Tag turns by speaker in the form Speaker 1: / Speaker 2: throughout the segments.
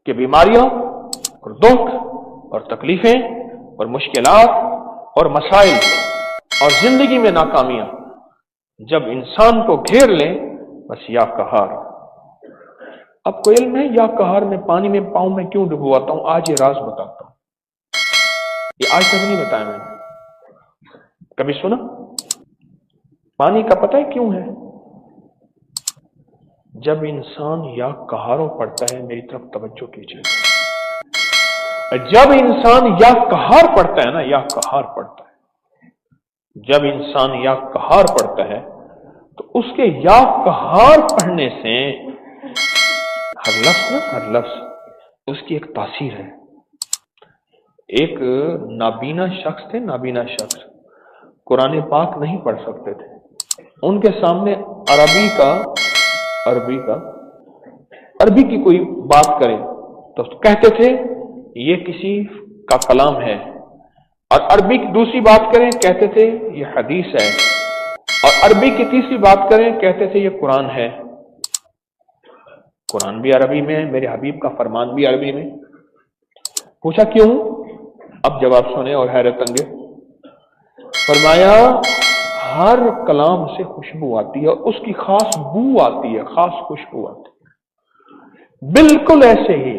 Speaker 1: کہ بیماریاں اور دکھ اور تکلیفیں اور مشکلات اور مسائل اور زندگی میں ناکامیاں جب انسان کو گھیر لیں، بس یا قہار۔ اب کو علم ہے یا قہار میں پانی میں پاؤں میں کیوں ڈبواتا ہوں؟ آج یہ راز بتاتا ہوں، یہ آج تک نہیں بتایا میں نے، کبھی سنا؟ پانی کا پتہ ہے کیوں ہے؟ جب انسان یا قہاروں پڑھتا ہے، میری طرف توجہ کیجیے، جب انسان یا قہار پڑھتا ہے نا، یا قہار پڑھتا ہے، جب انسان یا قہار پڑھتا ہے تو اس کے یا قہار پڑھنے سے ہر لفظ اس کی ایک تاثیر ہے۔ ایک نابینا شخص تھے، نابینا شخص قرآن پاک نہیں پڑھ سکتے تھے، ان کے سامنے عربی کی کوئی بات کریں تو کہتے تھے یہ کسی کا کلام ہے، اور عربی کی دوسری بات کریں کہتے تھے یہ حدیث ہے، اور عربی کی تیسری بات کریں کہتے تھے یہ قرآن ہے۔ قرآن بھی عربی میں ہے، میرے حبیب کا فرمان بھی عربی میں۔ پوچھا کیوں؟ اب جواب سنیں اور حیرت انگیز۔ فرمایا ہر کلام سے خوشبو آتی ہے اور اس کی خاص بو آتی ہے، خاص خوشبو آتی ہے۔ بالکل ایسے ہی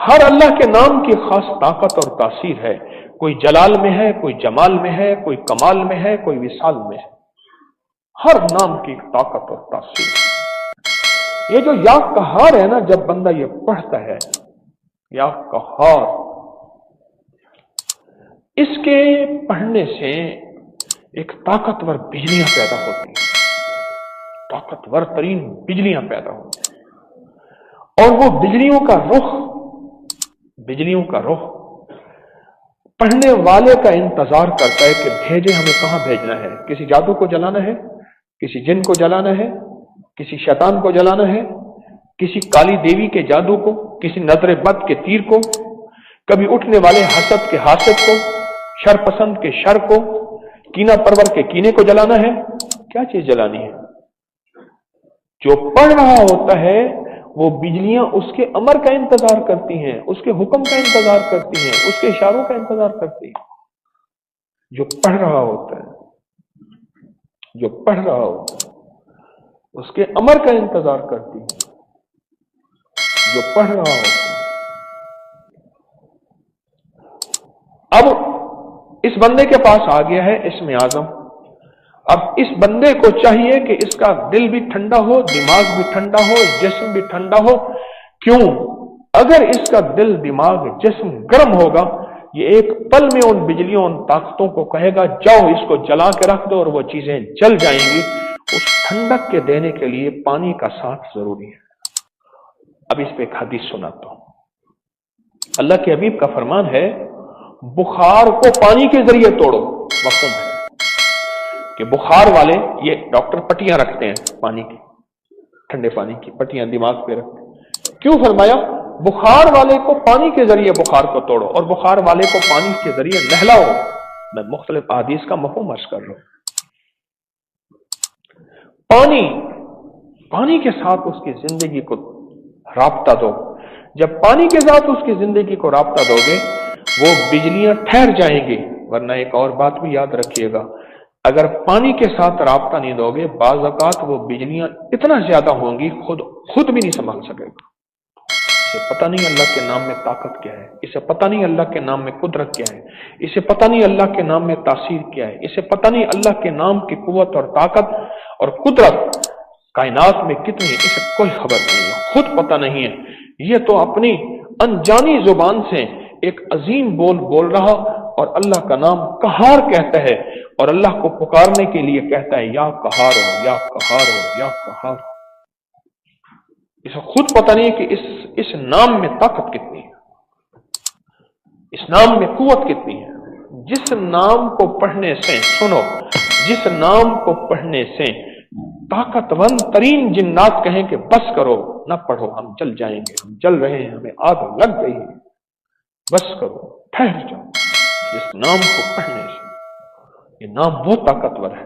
Speaker 1: ہر اللہ کے نام کی خاص طاقت اور تاثیر ہے، کوئی جلال میں ہے، کوئی جمال میں ہے، کوئی کمال میں ہے، کوئی وصال میں ہے، ہر نام کی طاقت اور تاثیر۔ یہ جو یا قہار ہے نا، جب بندہ یہ پڑھتا ہے یا قہار، اس کے پڑھنے سے ایک طاقتور بجلیاں پیدا ہوتی ہیں، طاقتور ترین بجلیاں پیدا ہوتی ہیں، اور وہ بجلیوں کا رخ پڑھنے والے کا انتظار کرتا ہے کہ بھیجے، ہمیں کہاں بھیجنا ہے؟ کسی جادو کو جلانا ہے، کسی جن کو جلانا ہے، کسی شیطان کو جلانا ہے، کسی کالی دیوی کے جادو کو، کسی نظر بد کے تیر کو، کبھی اٹھنے والے حسد کے حاسد کو، شر پسند کے شر کو، کینہ پرور کے کینے کو جلانا ہے۔ کیا چیز جلانی ہے؟ جو پڑھ رہا ہوتا ہے وہ بجلیاں اس کے امر کا انتظار کرتی ہیں، اس کے حکم کا انتظار کرتی ہیں، اس کے اشاروں کا انتظار کرتی ہیں۔ جو پڑھ رہا ہوتا ہے اس کے امر کا انتظار کرتی ہے، جو پڑھ رہا ہوتا ہے۔ اب اس بندے کے پاس آ گیا ہے اسم اعظم، اب اس بندے کو چاہیے کہ اس کا دل بھی ٹھنڈا ہو، دماغ بھی ٹھنڈا ہو، جسم بھی ٹھنڈا ہو۔ کیوں؟ اگر اس کا دل، دماغ، جسم گرم ہوگا، یہ ایک پل میں ان بجلیوں، ان طاقتوں کو کہے گا جاؤ اس کو جلا کے رکھ دو، اور وہ چیزیں جل جائیں گی۔ اس ٹھنڈک کے دینے کے لیے پانی کا ساتھ ضروری ہے۔ اب اس پہ ایک حدیث سناتا ہوں۔ اللہ کے حبیب کا فرمان ہے بخار کو پانی کے ذریعے توڑو۔ مفہوم ہے کہ بخار والے، یہ ڈاکٹر پٹیاں رکھتے ہیں پانی کی، ٹھنڈے پانی کی پٹیاں دماغ پہ رکھتے ہیں۔ کیوں فرمایا بخار والے کو پانی کے ذریعے بخار کو توڑو، اور بخار والے کو پانی کے ذریعے نہلاؤ؟ میں مختلف احادیث کا مفہوم عرض کر رہا ہوں۔ پانی کے ساتھ اس کی زندگی کو رابطہ دو۔ جب پانی کے ساتھ اس کی زندگی کو رابطہ دو گے، وہ بجلیاں ٹھہر جائیں گی۔ ورنہ ایک اور بات بھی یاد رکھیے گا، اگر پانی کے ساتھ رابطہ نہیں دو گے، بعض اوقات وہ بجلیاں اتنا زیادہ ہوں گی خود بھی نہیں سنبھال سکے گا۔ اسے پتہ نہیں اللہ کے نام میں طاقت کیا ہے، اسے پتہ نہیں اللہ کے نام میں قدرت کیا ہے، اسے پتہ نہیں اللہ کے نام میں تاثیر کیا ہے، اسے پتہ نہیں اللہ کے نام کی قوت اور طاقت اور قدرت کائنات میں کتنی ہے، اسے کوئی خبر نہیں ہے، خود پتہ نہیں ہے۔ یہ تو اپنی انجانی زبان سے ایک عظیم بول رہا، اور اللہ کا نام قہار کہتا ہے، اور اللہ کو پکارنے کے لیے کہتا ہے یا قہار ہو، یا قہار ہو، یا قہار ہو۔ اسے خود پتہ نہیں کہ اس نام میں طاقت کتنی ہے، اس نام میں قوت کتنی ہے۔ جس نام کو پڑھنے سے، سنو، جس نام کو پڑھنے سے طاقتور ترین جنات کہیں کہ بس کرو، نہ پڑھو، ہم جل جائیں گے، ہم جل رہے ہیں، ہمیں آگ لگ گئی ہے، بس کرو، ٹھہر جاؤ، جس نام کو پڑھنے سے، یہ نام وہ طاقتور ہے۔